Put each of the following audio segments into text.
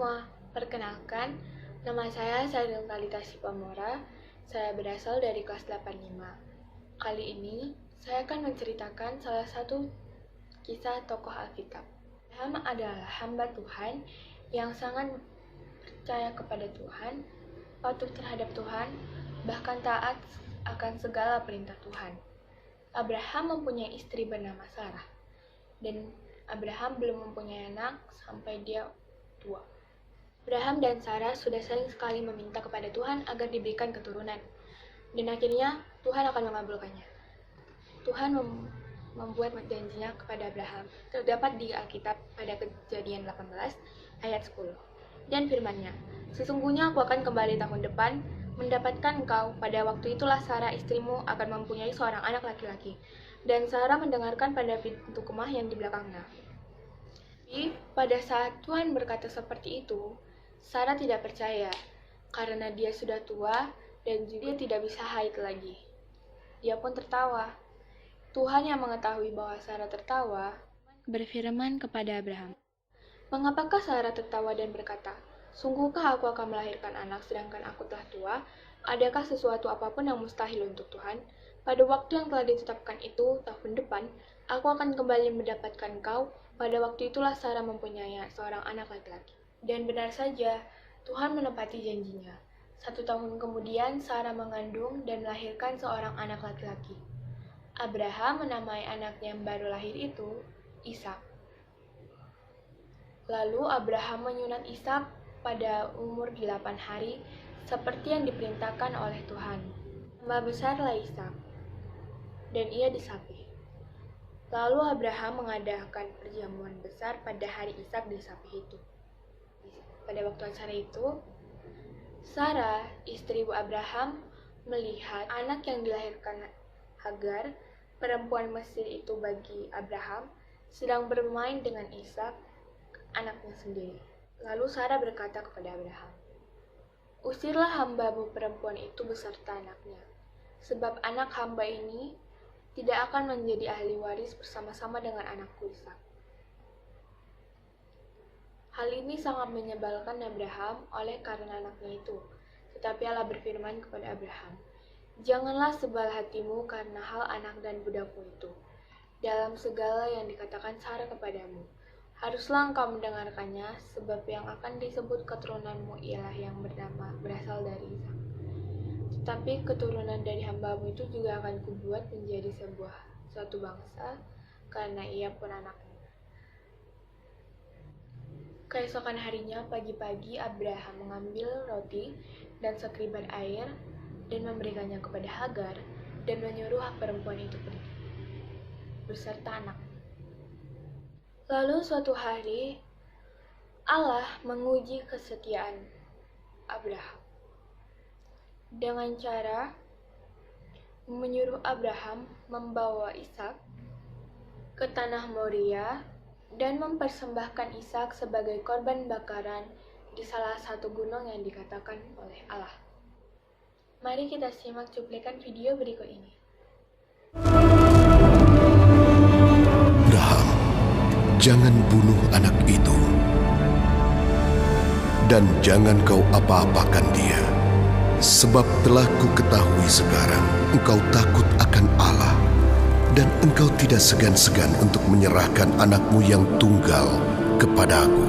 semua, perkenalkan, nama saya Saidul Talita Sipamora. Saya berasal dari kelas 85. Kali ini, saya akan menceritakan salah satu kisah tokoh Alkitab. Abraham adalah hamba Tuhan yang sangat percaya kepada Tuhan, patuh terhadap Tuhan, bahkan taat akan segala perintah Tuhan. Abraham mempunyai istri bernama Sarah, dan Abraham belum mempunyai anak sampai dia tua. Abraham dan Sarah sudah sering sekali meminta kepada Tuhan agar diberikan keturunan, dan akhirnya Tuhan akan mengabulkannya. Tuhan membuat janjinya kepada Abraham, terdapat di Alkitab pada Kejadian 18 ayat 10. Dan firman-Nya, "Sesungguhnya aku akan kembali tahun depan, mendapatkan engkau, pada waktu itulah Sarah istrimu akan mempunyai seorang anak laki-laki." Dan Sarah mendengarkan pada pintu kemah yang di belakangnya. Tapi pada saat Tuhan berkata seperti itu, Sarah tidak percaya, karena dia sudah tua dan juga tidak bisa haid lagi. Dia pun tertawa. Tuhan yang mengetahui bahwa Sarah tertawa, berfirman kepada Abraham, "Mengapakah Sarah tertawa dan berkata, 'Sungguhkah aku akan melahirkan anak sedangkan aku telah tua? Adakah sesuatu apapun yang mustahil untuk Tuhan? Pada waktu yang telah ditetapkan itu, tahun depan, aku akan kembali mendapatkan kau. Pada waktu itulah Sarah mempunyai seorang anak laki-laki." Dan benar saja, Tuhan menepati janjinya. 1 tahun kemudian, Sarah mengandung dan melahirkan seorang anak laki-laki. Abraham menamai anaknya yang baru lahir itu Ishak. Lalu Abraham menyunat Ishak pada umur 8 hari, seperti yang diperintahkan oleh Tuhan. Tambah besarlah Ishak, dan ia disapih. Lalu Abraham mengadakan perjamuan besar pada hari Ishak disapih itu. Pada waktu acara itu, Sarah, istri Abraham, melihat anak yang dilahirkan Hagar, perempuan Mesir itu bagi Abraham, sedang bermain dengan Ishak, anaknya sendiri. Lalu Sarah berkata kepada Abraham, "Usirlah hambamu perempuan itu beserta anaknya, sebab anak hamba ini tidak akan menjadi ahli waris bersama-sama dengan anakku Ishak." Hal ini sangat menyebalkan Abraham oleh karena anaknya itu. Tetapi Allah berfirman kepada Abraham, "Janganlah sebal hatimu karena hal anak dan budakmu itu. Dalam segala yang dikatakan Sarah kepadamu, haruslah engkau mendengarkannya, sebab yang akan disebut keturunanmu ialah yang berasal dari Ishak. Tetapi keturunan dari hambamu itu juga akan kubuat menjadi suatu bangsa, karena ia pun anakmu." Keesokan harinya, pagi-pagi Abraham mengambil roti dan sekeribat air dan memberikannya kepada Hagar dan menyuruh perempuan itu pergi beserta anak. Lalu suatu hari, Allah menguji kesetiaan Abraham dengan cara menyuruh Abraham membawa Ishak ke tanah Moria dan mempersembahkan Ishak sebagai korban bakaran di salah satu gunung yang dikatakan oleh Allah. Mari kita simak cuplikan video berikut ini. Abraham, jangan bunuh anak itu. Dan jangan kau apa-apakan dia. Sebab telah kuketahui sekarang, engkau takut akan Allah. Dan engkau tidak segan-segan untuk menyerahkan anakmu yang tunggal kepadaku.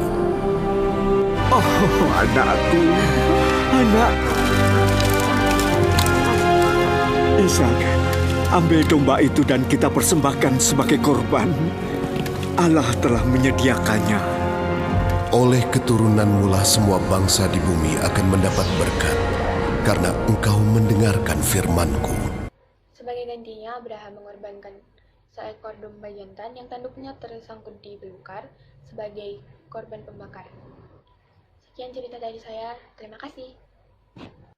Oh, anakku, anak. Ishak, ambil domba itu dan kita persembahkan sebagai korban. Allah telah menyediakannya. Oleh keturunanmu lah semua bangsa di bumi akan mendapat berkat, karena engkau mendengarkan firman-Ku. Sebagai gantinya, Abraham mengorbankan seekor domba jantan yang tanduknya tersangkut di belukar sebagai korban pembakaran. Sekian cerita dari saya, terima kasih.